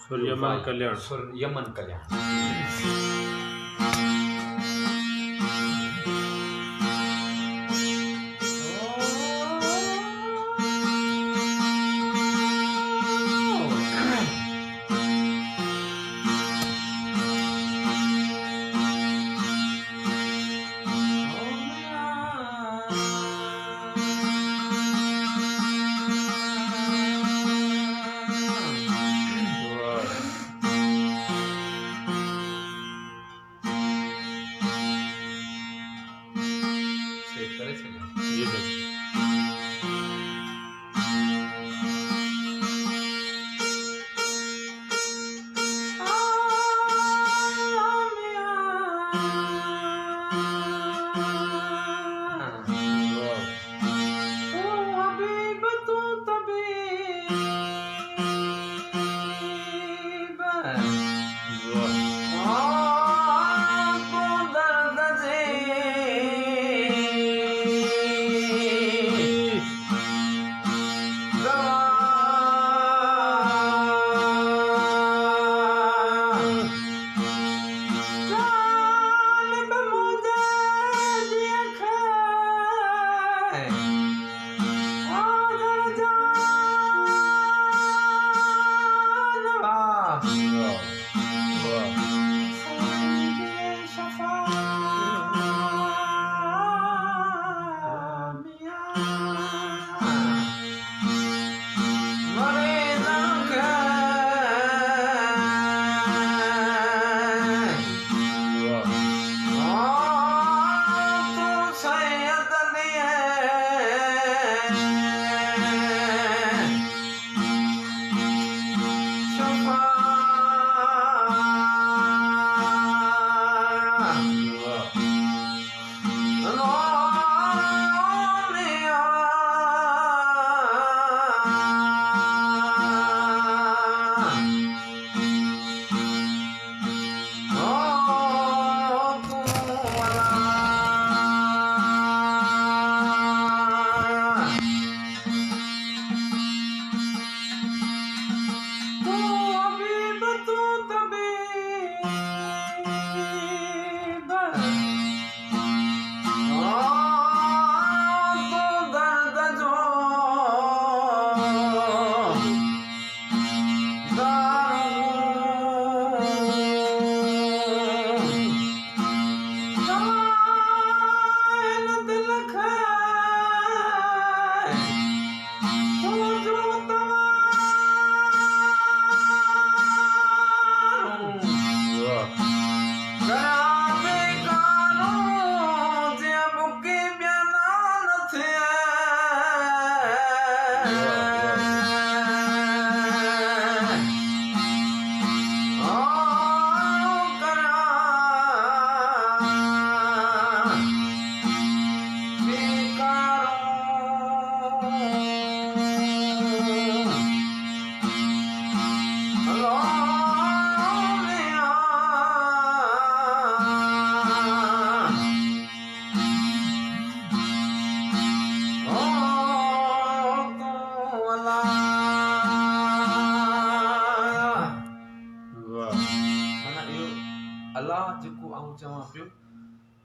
सूर्यमन कल्याण। यमन कल्याण।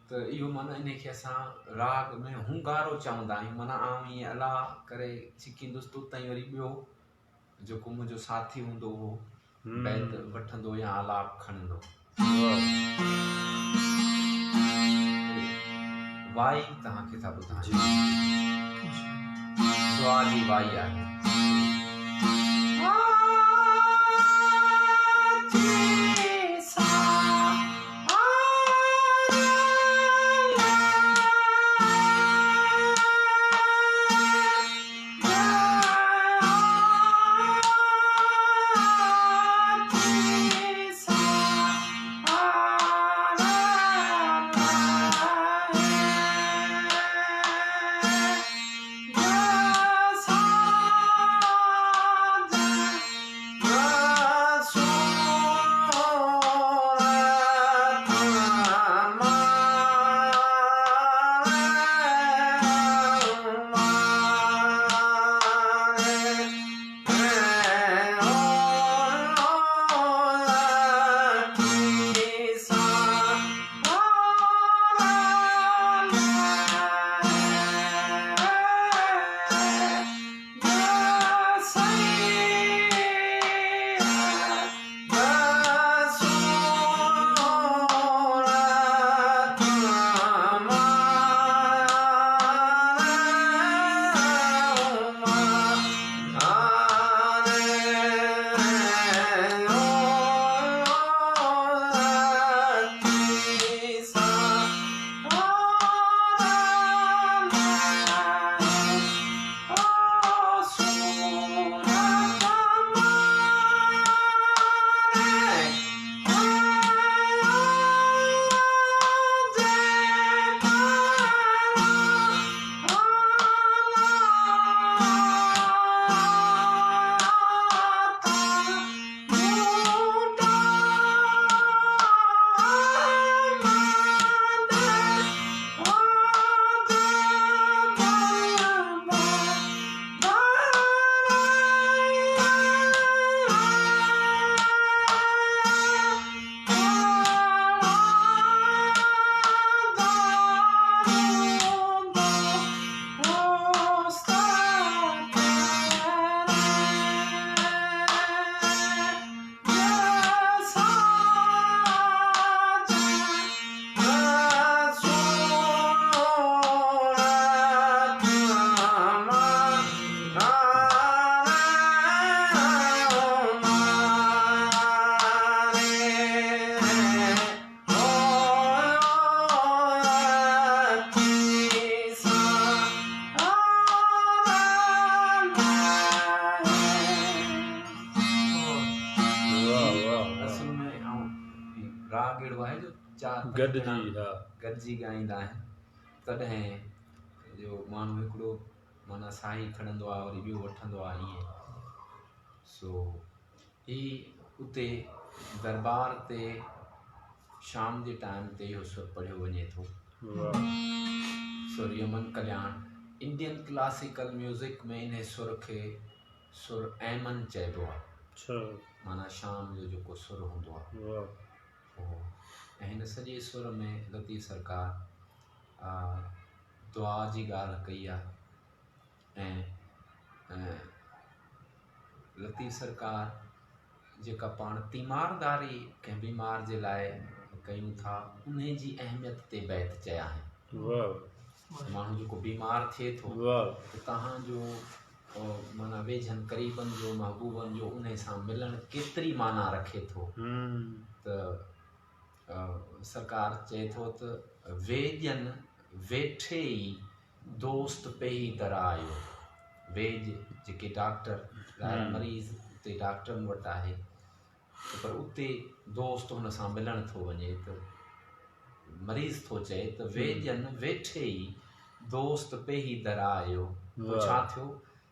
तो इहो माना इनखे असां राग में हुंगारो चवंदा आहियूं। माना आउं ईअं अलाह करे छिकींदुसि तो ताईं वरी ॿियो जेको मुंहिंजो साथी हूंदो उहो बैत वठंदो या आलाप खणंदो। वाई तव्हांखे था ॿुधायूं, दुआ जी वाई आहे। राग अहिड़ो आहे जो 4-5 गॾिजी ॼणा हा गॾिजी ॻाईंदा आहिनि, तॾहिं जो माण्हू हिकिड़ो माना साई खणंदो आहे वरी ॿियो वठंदो आहे ईअं। सो ही उते दरबार ते शाम जे टाइम ते इहो सुर पढ़ियो वञे थो। सुर Yaman Kalyan. Indian classical music में इन सुर खे सुर ऐमन चइबो आहे, माना शाम जो जेको सुर हूंदो आहे उहो। ऐं हिन सॼे सुर में लतीफ़ सरकार दुआ जी ॻाल्हि कई आहे। ऐं लतीफ़ सरकार जेका पाण तीमारदारी कंहिं बीमार जे लाइ कयूं था उन जी अहमियत ते बैत चया आहिनि। माण्हू जेको बीमार थिए थो त तव्हांजो माना वेझनि क़रीबनि जो महबूबनि जो उन सां मिलणु केतिरी माना रखे थो। त सरकार चए थो त वेझनि वेठे ई दोस्त पेही दरायो। वेझ जेके डॉक्टर मरीज़ उते डॉक्टरनि वटि आहे पर उते दोस्त हुन सां मिलणु थो वञे त मरीज़ थो चए त वेझनि वेठे ई दोस्त पेही दरायो। छा थियो?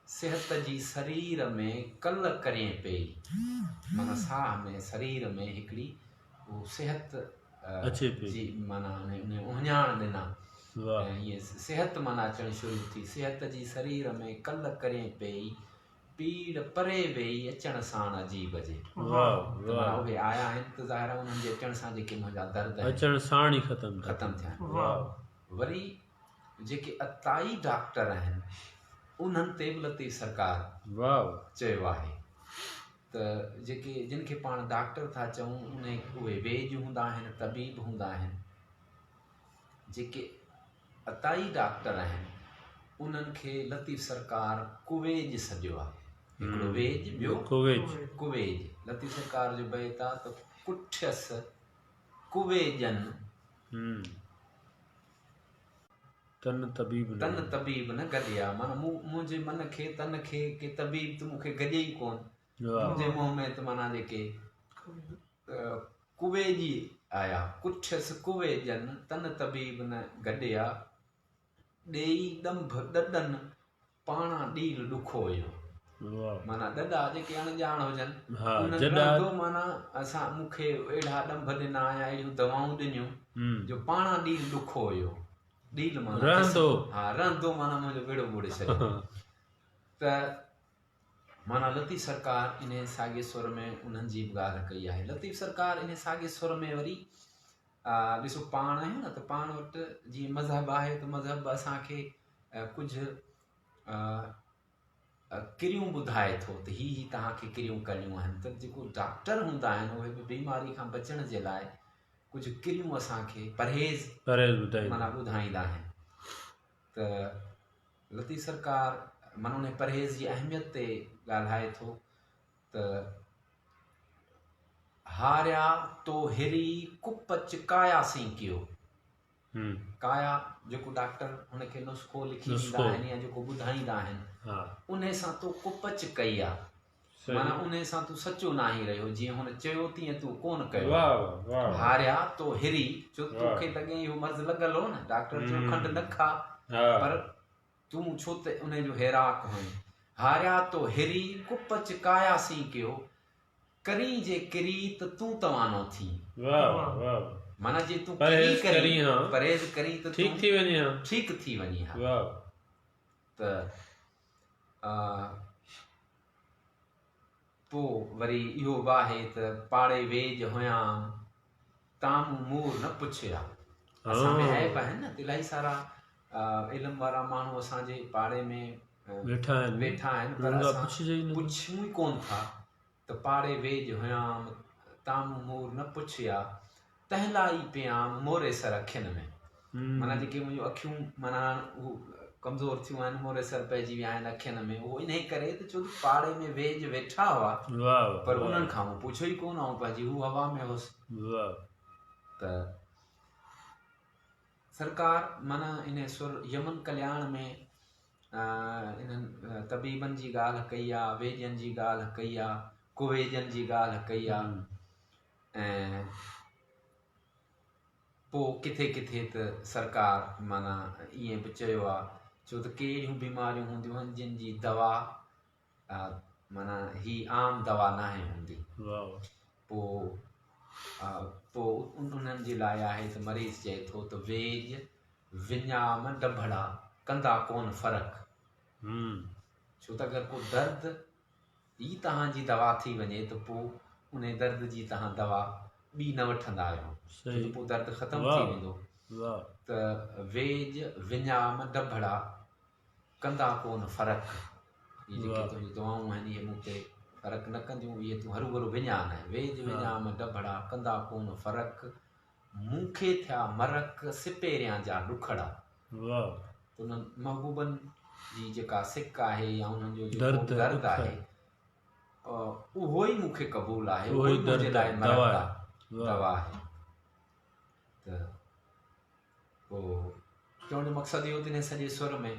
सिहत जी शरीर में कल करें पई, माना साह में शरीर में हिकिड़ी उहो सिहत जी माना उञाण ॾिना। ईअं सिहत माना अचणु शुरू थी। सिहत जी शरीर में कल करें पई, पीड़ परे वेई अचण साण अजीब जे। माना उहे आया आहिनि त ज़ाहिर आहे उन्हनि जे अचण सां जेके मुंहिंजा दर्द अचण साण ई ख़तमु थिया। वरी जेके अताई डॉक्टर आहिनि उन्हनि ते बि लतीफ़ सरकार चयो आहे त जेके जिन खे पाण डॉक्टर था चऊं उहे वेझ हूंदा आहिनि, तबीब हूंदा आहिनि। जेके अताई डॉक्टर आहिनि उन्हनि खे लतीफ़ सरकार कुवेज सॾियो आहे। हिकिड़ो वेझ, ॿियो कुवेज। लतीफ़ सरकार जो बैत आहे त कुठियसि कुवेजनि तन तबीब न गॾिया। माना मुंहिंजे मन खे तन खे के तबीब त मूंखे गॾे ई कोन। मुंहिंजे मुंहं में त माना जेके कुवेजी आया। कुठियसि कुवेजनि तन तबीब न गॾिया, ॾेई ॾंभ ॾॾनि पाणा ॾील ॾुखो हुयो। माना ॾॾा जेके अणॼाण हुजनि उन्हनि माना असां मूंखे अहिड़ा ॾंभ ॾिना या अहिड़ियूं दवाऊं ॾिनियूं जो पाणा ॾील ॾुखो हुयो। ॾील माना रहंदो माना मुंहिंजो बेड़ो ॿोड़े छॾियो। त माना लतीफ़ सरकार इन साॻे सुर में उन्हनि जी बि ॻाल्हि कई आहे। लतीफ़ सरकार इन साॻे सुर में वरी ॾिसो पाण आहियूं न त पाण वटि जीअं मज़हब आहे त मज़हब असांखे कुझु किरियूं ॿुधाए थो त ही तव्हांखे किरियूं करणियूं आहिनि। त जेको डॉक्टर हूंदा आहिनि उहे बि बीमारी खां बचण जे लाइ कुझु किरियूं असांखे परहेज़ माना ॿुधाईंदा आहिनि। त लतीफ़ सरकार माना उन परहेज़ जी अहमियत ते ॻाल्हाए थो त हारिया तो हिरी कुप चिकाया सी कयो। काया जेको डॉक्टर हुनखे नुस्ख़ो लिखी ॾींदा आहिनि या जेको ॿुधाईंदा आहिनि उन सां तूं कुपच कई आहे। माना उन सां तूं सचो न आहीं रहियो। जीअं हुन चयो तीअं तूं कोन कयो। हारिया तो हिरी, छो तोखे लॻे इहो मर्ज़ लॻल हो न, डॉक्टर चयो खंडु न खा, पर तूं छो त उनजो हैराक हुई। हारिया तो हिरी कुपच कायासीं कयो, करी जे किरी त तूं तवानो थी। माना जे तूं परहेज़ करी त ठीक थी वञी। त पोइ वरी इहो वाहे त पाड़े वेझ हुयां ताम मूर न पुछिया। असां में ऐप आहिनि न इलाही सारा इल्म वारा माण्हू असांजे पाड़े में वेठा आहिनि पर असां पुछूं ई कोन था। त पाड़े वेझ हुयां ताम मूर न पुछिया, तहलाई पियाम मोरे सर अखियुनि में। माना जेके मुंहिंजूं अखियूं माना कमज़ोर थियूं आहिनि, मोरे सर पइजी विया आहिनि अखियुनि में। उहो इन करे त छो पाड़े में वेझ वेठा हुआ पर उन्हनि खां मूं पुछियो ई कोन, ऐं पंहिंजी हू हवा में हुउसि। त सरकार माना इन सुर यमन कल्याण में इन्हनि तबीबनि जी ॻाल्हि कई आहे, वेझनि जी ॻाल्हि कई आहे, कुवेजनि जी ॻाल्हि कई आहे। ऐं पोइ किथे किथे त सरकार माना ईअं बि चयो आहे छो त कहिड़ियूं बीमारियूं हूंदियूं आहिनि जिन जी दवा माना ही आम दवा नाहे हूंदी। पोइ उन्हनि जे लाइ आहे त मरीज़ चए थो त वेज विञाम डभड़ा कंदा कोन फ़र्क़ु। छो त अगरि को दर्द ई तव्हांजी दवा थी वञे त पोइ उन दर्द जी तव्हां दवा ॿी न वठंदा आहियो, छो त पोइ दर्द ख़तमु थी वेंदो। त वेज विञाम डभड़ा कंदा कोन फ़र्क़ु, इहे जेके तुंहिंजी दवाऊं आहिनि इहे मूं ते फ़र्क़ु न कंदियूं, इहे तूं हरू भरू विञान आहे। वेज विञाम डभड़ा कंदा कोन फ़र्क़ु, मूंखे थिया मरक सिपेरियां जा ॾुखड़ा। उन्हनि महबूबनि जी जेका सिक आहे या उन्हनि जो जेको दर्द आहे उहो ई मूंखे क़बूल आहे, उहो ई मुंहिंजे लाइ मरक आहे, दवा आहे। त पोइ चवण जो मक़सदु इहो त इन सॼे सुर में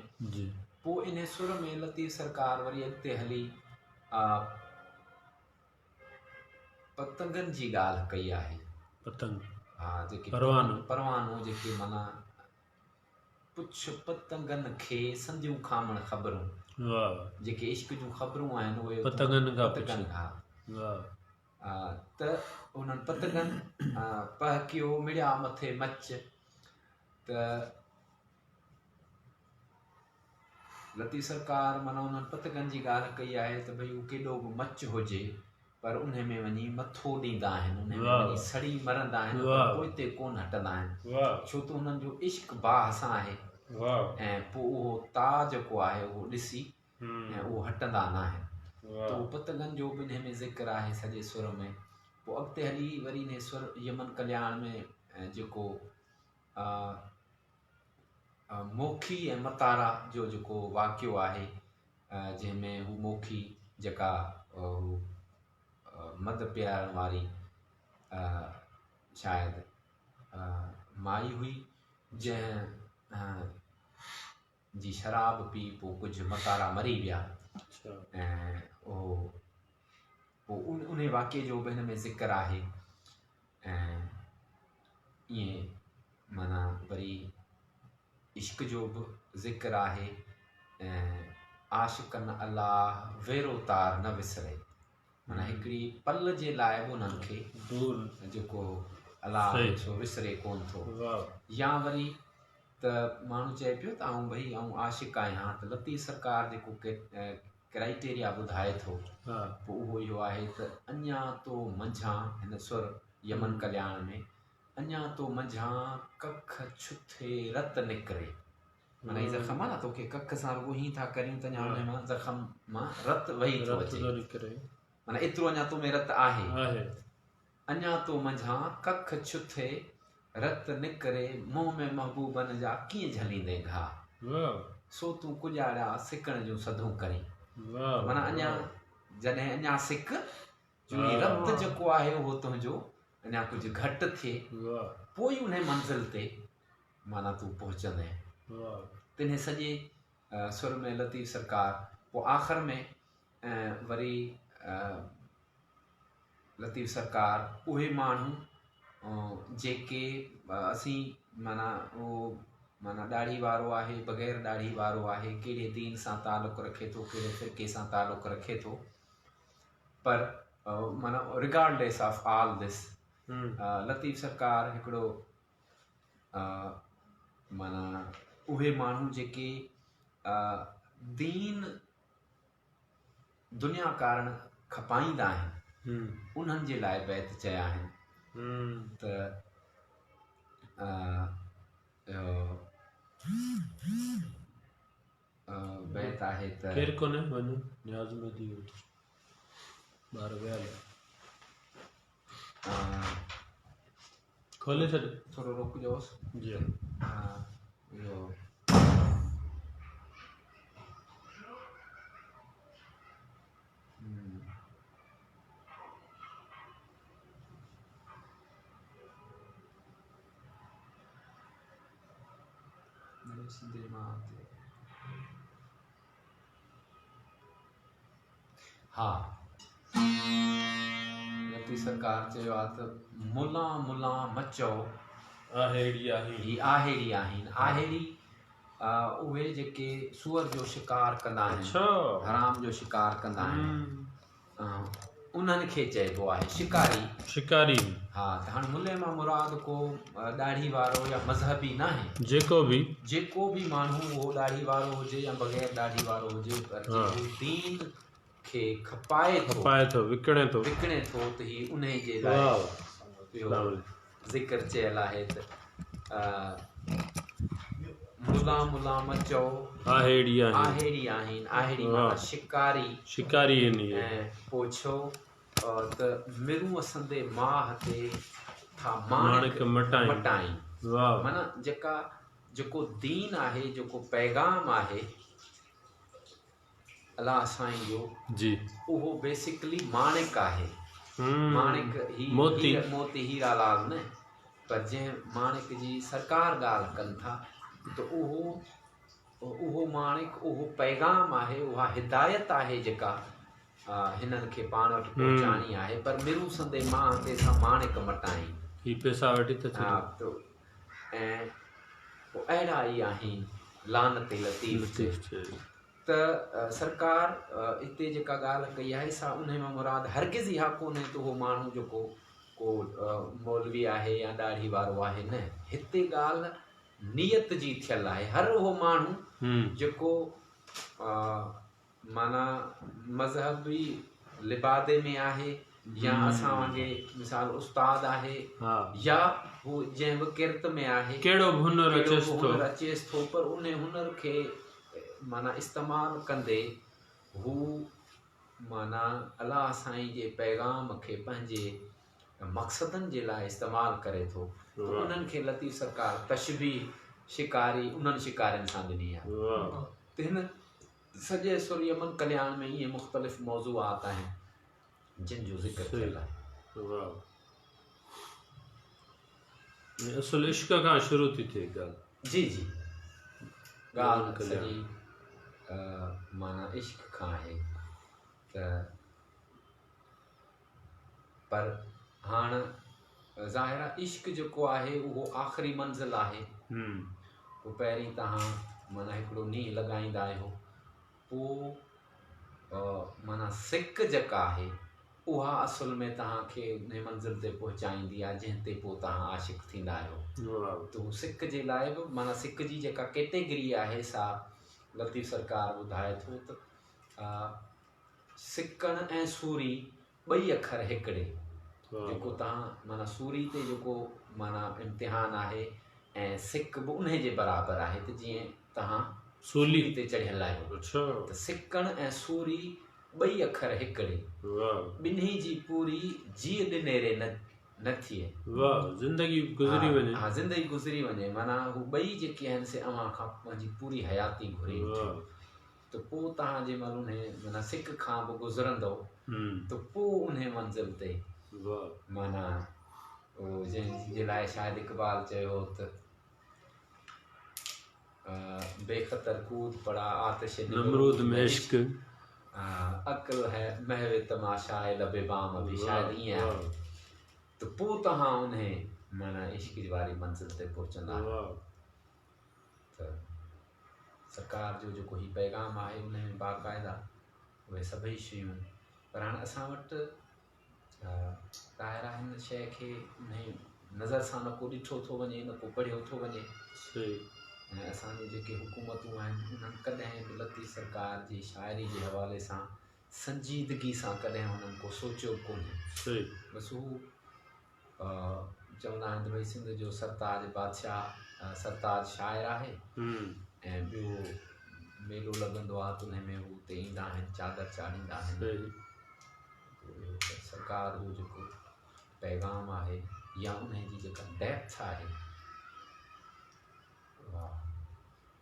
पोइ इन सुर में लतीफ़ सरकार वरी अॻिते हली पतंगनि जी ॻाल्हि कई आहे। पतंग, हा, जेके परवानो जेके माना पुछ पतंगनि खे संदियूं खामण ख़बरूं, जेके इश्क जूं ख़बरूं आहिनि उहे पतंगनि खां। त उन्हनि पतंगनि पहकियो मिड़िया मथे मच। त लतीफ़ सरकार माना उन्हनि पतंगनि जी ॻाल्हि कई आहे त भई उहो केॾो बि मच हुजे पर उन में वञी मथो ॾींदा आहिनि, उन में वञी सड़ी मरंदा आहिनि, पर पोइ हिते कोन हटंदा आहिनि, छो त उन्हनि जो इश्क बाह सां आहे। ऐं पोइ उहो ताउ जेको आहे उहो ॾिसी ऐं उहो हटंदा न आहिनि। त उहो पतंगनि जो बि हिन में ज़िक्र आहे सॼे सुर में। पोइ अॻिते हली वरी इन सुर यमन कल्याण में जेको मोखी ऐं मतारा जो जेको वाक़ियो आहे, जंहिंमें हू मोखी जेका हू मद पीआरण वारी शायदि माई हुई जंहिं जी शराब पी पोइ कुझु मतारा मरी विया। ऐं पोइ उन वाक़िए जो बि हिन में ज़िक्र आहे। ऐं ईअं माना वरी इश्क जो बि ज़िक्र आहे। ऐं आशिक़नि अलाह वेरो तार न विसरे, माना हिकिड़ी पल जे लाइ बि उन्हनि खे जेको अलाह छो विसरे कोन थो। या वरी त माण्हू चए पियो त आऊं भई आऊं आशिक़ आहियां, त लतीफ़ सरकार जेको क्राइटेरिया ॿुधाए थो पोइ उहो इहो आहे त अञा तो मंझां, हिन सुर यमन कल्याण में, अञा तो मंझां कख छुथे रत निकिरे, माना हीअ ज़ख़म आहे न, तोखे कख सां रुॻो हीअं था करियूं त अञा हुन मां ज़ख़म मां रत वही थो अचे, माना एतिरो अञा तो में रत आहे। अञा तो मंझां कख छुथे रत निकिरे, मुंहं में महबूबनि जा कीअं झलींदे घाह, सो तूं कुॼाड़ा सिकण जूं सधूं करी। माना अञा जॾहिं अञा सिक जो रत जेको आहे उहो तुंहिंजो अञा कुझु घटि थिए, पोइ उन मंज़िल ते माना तूं पहुचंदे। तिने सॼे सुर में लतीफ़ सरकार पोइ आख़िर में वरी लतीफ़ सरकार उहे माण्हू जेके असीं माना उहो माना ॾाढ़ी वारो आहे बग़ैर ॾाढ़ी वारो आहे, कहिड़े दीन सां तालुक़ु रखे थो, कहिड़े फ़िरके सां तालुक़ु रखे थो, पर माना regardless of all this Latif सरकार हिकिड़ो माना उहे माण्हू जेके दीन दुनिया कारण खपाईंदा आहिनि उन्हनि जे लाइ बैत चया आहिनि। त बैत आहे त केर कोने वञो न्याज़ में थी वियो ॿार विया खोले छॾ, थोरो रुकिजोसि जी। इहो सिंधी मां हा लतीफ़ सरकार चयो आहे त मुला मुला मचो आहेड़ी आहिनि। ही आहेड़ी आहिनि। आहेड़ी उहे जेके सूअर जो शिकार कंदा आहिनि, अच्छा। हराम जो शिकार कंदा आहिनि, उन्हनि खे चइबो आहे शिकारी। शिकारी। हा, त हाणे मुल्ले मां मुराद को ॾाढ़ी वारो या मज़हबी न आहे, जेको बि माण्हू उहो ॾाढ़ी वारो हुजे या बग़ैर ॾाढ़ी वारो हुजे, पर जेको दीन खे खपाए थो, विकिणे थो, त ही उन जे लाइ इहो ज़िक्र चयल आहे त मुला चओ आहेड़ी आहिनि। आहेड़ी माना शिकारी। ऐं पोइ छो त मिरूं असंदे माह ते था माणिक मटाई। माना जेको दीन आहे, जेको पैगाम आहे अलाह साईं जो जी, उहो बेसिकली माणिक आहे। माणिक ही मोती हीरा लाल न, पर जंहिं माणिक जी सरकार ॻाल्हि कनि था, त उहो माणिक, उहो पैगाम आहे, उहा हिदायत आहे जेका हिननि खे पाण वटि पहुचाइणी आहे। पर मिरूं संदे मां ते सां माणिक मटाई, ही पैसा वठी त ऐं पोइ अहिड़ा ई आहिनि लानत लतीफ़ त सरकार हिते जेका ॻाल्हि कई आहे सा उन मां मुराद हरगिज़ इहा कोन्हे त उहो माण्हू जेको को मौलवी आहे या ॾाढ़ी वारो आहे, न। हिते ॻाल्हि नियत जी थियल आहे। हर उहो माण्हू जेको माना मज़हबी लिबादे में आहे, या असां वांगुरु मिसाल उस्ताद आहे, या हू जंहिं बि किरत में आहे, कहिड़ो बि हुनर अचेसि थो, पर उन हुनर खे माना इस्तेमालु कंदे हू माना अलाह साईं जे पैगाम खे पंहिंजे मक़सदनि जे लाइ इस्तेमालु करे थो, त उन्हनि खे लतीफ़ सरकार तशबीह शिकारी उन्हनि शिकारियुनि सां ॾिनी आहे। त हिन सॼे सुर यमन कल्याण में इहे मुख़्तलिफ़ मौज़ूआत आहिनि जिन जो ज़िक्र थियल आहे। असुल इश्क खां शुरू थी थिए ॻाल्हि। जी जी, ॻाल्हि सॼी माना इश्क खां आहे। त पर हाणे ज़ाहिर आहे इश्क जेको आहे उहो आख़िरी मंज़िल आहे। पोइ पहिरीं तव्हां माना हिकिड़ो नींहुं लॻाईंदा आहियो, पोइ माना सिक जेका आहे उहा असुल में तव्हांखे उन मंज़िल ते पहुचाईंदी आहे जंहिं ते पोइ तव्हां आशिक़ थींदा आहियो। त सिक जे लाइ बि माना सिक जी जेका कैटेगरी आहे सा लतीफ़ सरकार ॿुधाए थो त सिकण ऐं सूरी ॿई अखर हिकिड़े, जेको तव्हां माना सूरी ते जेको माना इम्तिहान आहे ऐं सिक बि उन जे बराबरि आहे, त जीअं तव्हां सूली ते चढ़ियल आहियो, त सिकण ऐं सूरी ॿई अखर हिकिड़े, ॿिन्ही जी पूरी जीअ ॾिनेरे न थिए, ज़िंदगी गुज़री वञे। हा, ज़िंदगी गुज़री वञे, माना हू ॿई जेके आहिनि से अव्हां खां पंहिंजी पूरी हयाती घुरे त पोइ तव्हां जंहिं महिल उन माना सिक खां बि गुज़रंदव त पोइ उन मंज़िल ते माना जंहिंजे लाइ शायदि इक़बाल चयो त बेख़तर कूद पड़ा आतिश नमरूद में इश्क, अक़ल है महव तमाशाए लबे बाम अभी, शायदि ईअं आहे। त पोइ तव्हां उन माना इश्क वारी मंज़िल ते पहुचंदा। त सरकार जो जेको ही पैगाम आहे उन में बाक़ाइदा उहे सभई शयूं, पर हाणे असां वटि ॿाहिरां हिन शइ खे नज़र सां न को ॾिठो थो वञे, न को पढ़ियो थो वञे। ऐं असांजी जेके हुकूमतूं आहिनि उन्हनि कॾहिं बि लतीफ़ सरकार जी शाइरी जे हवाले सां संजीदगी सां कॾहिं हुननि को सोचियो कोन्हे। बसि हू चवंदा आहिनि त भई सिंध जो सरताज बादशाह सरताज शाइर आहे, ऐं ॿियो मेलो लॻंदो आहे त उन में हू हुते ईंदा आहिनि, चादर चाढ़ींदा आहिनि। सरकार जो जेको पैगाम आहे या उन जी जेका डेप्थ आहे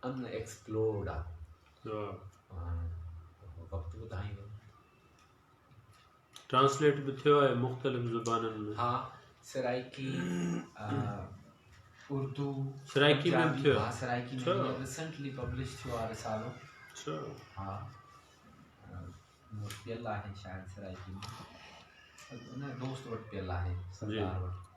अनएक्सप्लोर्ड आहे, वक़्तु ॿुधाईंदो। ट्रांसलेट भी थियो है मुख्तलिफ ज़ुबाननि में। हाँ, सराइकी उर्दू सराइकी में थियो। हाँ, सराइकी में रिसेंटली पब्लिश थियो आहे रिसालो। हाँ, पियल आहे शायदि सराइकी में, उन दोस्त वटि पियल आहे, सरदार वटि।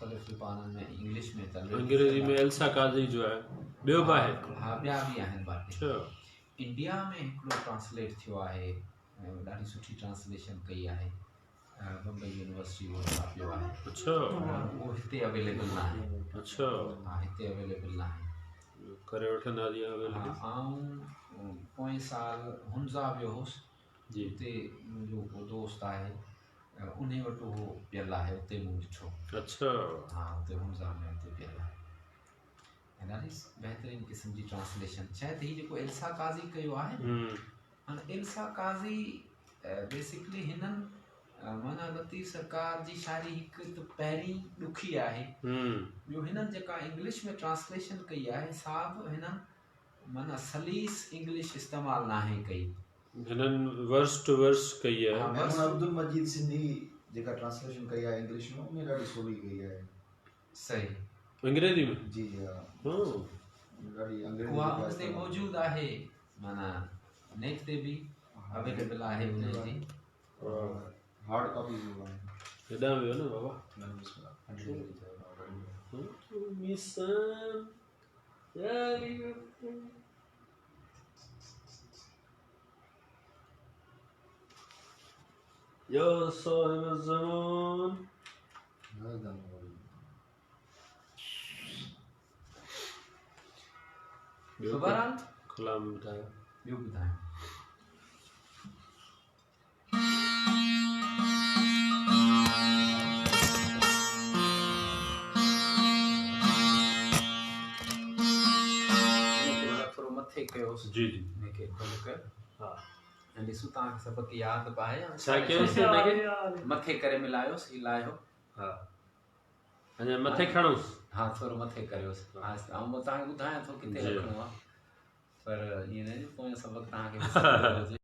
मुख़्तलिफ़ ज़ुबाननि में इंग्लिश में त अंग्रेजी में एल्सा काज़ी जो आहे ॿियो बि आहे हा ॿिया बि आहिनि बाक़ी अच्छा इंडिया में हिकिड़ो ट्रांसलेट थियो आहे ॾाढी सुठी ट्रांसलेशन कई आहे बम्बई यूनिवर्सिटी उहो छापियो आहे अच्छा उहो हिते अवेलेबल न आहे अच्छा हा हिते अवेलेबल न आहे करे वठंदा जीअं अवेलेबल हा ऐं पोएं साल हुंज़ा वियो हुउसि जी हुते मुंहिंजो को दोस्त आहे उन वटि उहो पियल आहे उते मूं ॾिठो अच्छा हा हुते हुंज़ा में हुते पियल आहे ऐं ॾाढी बहितरीनु क़िस्म जी ट्रांसलेशन शायदि हीउ जेको एल्सा काज़ी कयो आहे हाणे एल्सा काज़ी बेसिकली हिननि माना लतीफ़ सरकार जी शायरी हिकु त पहिरीं ॾुखी आहे ॿियो हिननि जेका इंग्लिश में ट्रांसलेशन कई आहे सा बि हिननि माना सलीस इंग्लिश इस्तेमालु नाहे कई हिननि वर्स टू वर्स कई आहे मोहम्मद अब्दुल मजीद सिंधी जेका ट्रांसलेशन कई आहे इंग्लिश में उन ॾाढी सवली कई आहे सही अंग्रेजी में जी हा ॾाढी अंग्रेजी उहा उते मौजूदु आहे माना नेट ते बि अवेलेबल आहे उनजी हार्ड कॉपी जो आहे हेॾां वियो न बाबा यो साहिब ज़मान बहरहाल कलाम ॿुधायो ॿियो ॿुधायो थोरो मथे कयोसि जी जी हिनखे खोल कर हा ऐं ॾिसूं तव्हांखे सबक़ यादि बि आहे छा कयोसि हिनखे मथे करे मिलायोसि हिलायो हा अञा मथे खणोसि हा थोरो मथे करियोसि हा ऐं मां तव्हांखे ॿुधायां थो किथे जी। रखिणो आहे पर ईअं न पोइ सबक़ तव्हांखे